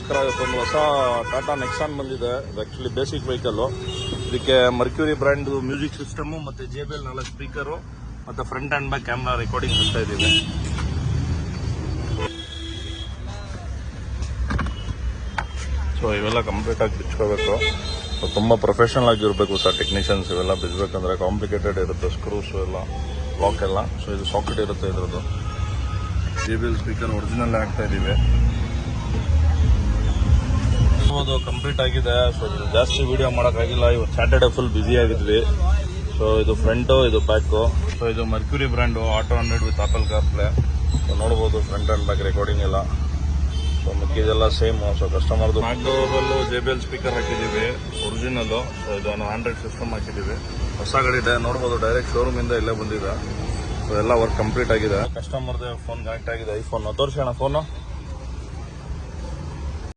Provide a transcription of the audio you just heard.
ನಿಮಗೋಸ್ಕರ ಇವತ್ತೊಂದು ಹೊಸ ಟಾಟಾ ನೆಕ್ಸಾನ್ ಬಂದಿದೆ. ಇದು ಆ್ಯಕ್ಚುಲಿ ಬೇಸಿಕ್ ವೆಹಿಕಲ್ಲು. ಇದಕ್ಕೆ ಮರ್ಕ್ಯೂರಿ ಬ್ರ್ಯಾಂಡು ಮ್ಯೂಸಿಕ್ ಸಿಸ್ಟಮು ಮತ್ತು JBL 4 ಸ್ಪೀಕರು ಮತ್ತು front and back camera recording ಸಿಗ್ತಾ ಇದ್ದೀವಿ. ಸೊ ಇವೆಲ್ಲ ಕಂಪ್ಲೀಟಾಗಿ ಬಿಚ್ಕೋಬೇಕು. ಸೊ ತುಂಬ ಪ್ರೊಫೆಷನಲ್ ಆಗಿರಬೇಕು ಸರ್ ಟೆಕ್ನಿಷಿಯನ್ಸ್. ಇವೆಲ್ಲ ಬಿಚ್ಚಬೇಕಂದ್ರೆ ಕಾಂಪ್ಲಿಕೇಟೆಡ್ ಇರುತ್ತೆ, ಸ್ಕ್ರೂಸು ಎಲ್ಲ ಲಾಕ್ ಎಲ್ಲ. ಸೊ ಇದು ಸಾಕೆಟ್ ಇರುತ್ತೆ ಇದ್ರದ್ದು. JBL ಸ್ಪೀಕರ್ ಒರಿಜಿನಲ್ ಹಾಕ್ತಾ ಇದ್ದೀವಿ. ಅದು ಕಂಪ್ಲೀಟ್ ಆಗಿದೆ. ಸೊ ಇದು ಜಾಸ್ತಿ ವಿಡಿಯೋ ಮಾಡೋಕ್ಕಾಗಿಲ್ಲ, ಇವತ್ತು ಸ್ಯಾಟರ್ಡೆ ಫುಲ್ ಬ್ಯುಸಿ ಆಗಿದ್ವಿ. ಸೊ ಇದು ಫ್ರಂಟು, ಇದು ಬ್ಯಾಕು. ಸೊ ಇದು Mercury brand auto 100 with Apple CarPlay. So ನೋಡ್ಬೋದು ಫ್ರಂಟ್ ಆ್ಯಂಡ್ ಬ್ಯಾಕ್ ರೆಕಾರ್ಡಿಂಗ್ ಎಲ್ಲ. ಸೊ ಮಿಕ್ಕಿದೆಲ್ಲ ಸೇಮು. ಸೊ ಕಸ್ಟಮರ್ದು ಮ್ಯಾಕ್ಡೋರಲ್ಲೂ JBL ಸ್ಪೀಕರ್ ಹಾಕಿದ್ದೀವಿ ಒರಿಜಿನಲ್ಲು. ಸೊ ಇದು ಆಂಡ್ರಾಯ್ಡ್ ಸಿಸ್ಟಮ್ ಹಾಕಿದ್ದೀವಿ. ಹೊಸ ಗಾಡಿ ಇದೆ, ನೋಡ್ಬೋದು ಡೈರೆಕ್ಟ್ ಶೋರೂಮಿಂದ ಇಲ್ಲೇ ಬಂದಿದೆ. ಸೊ ಎಲ್ಲ ವರ್ಕ್ ಕಂಪ್ಲೀಟ್ ಆಗಿದೆ. ಕಸ್ಟಮರ್ದು ಫೋನ್ ಕನೆಕ್ಟ್ ಆಗಿದೆ, ಐಫೋನ್ ತೋರಿಸೋಣ ಫೋನು.